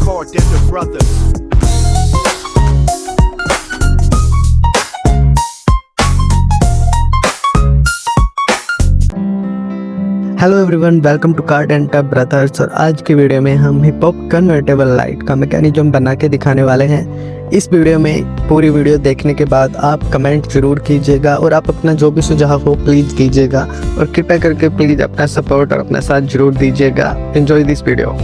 called Denter Brothers. Hello everyone, welcome to car Denter brothers. और आज की video में हम हिप हॉप कन्वर्टेबल लाइट का मैकेनिज्म बना के दिखाने वाले हैं। इस वीडियो में पूरी वीडियो देखने के बाद आप कमेंट जरूर कीजिएगा और आप अपना जो भी सुझाव हो प्लीज़ कीजिएगा और कृपया करके प्लीज़ अपना सपोर्ट और अपना साथ जरूर दीजिएगा। Enjoy this video.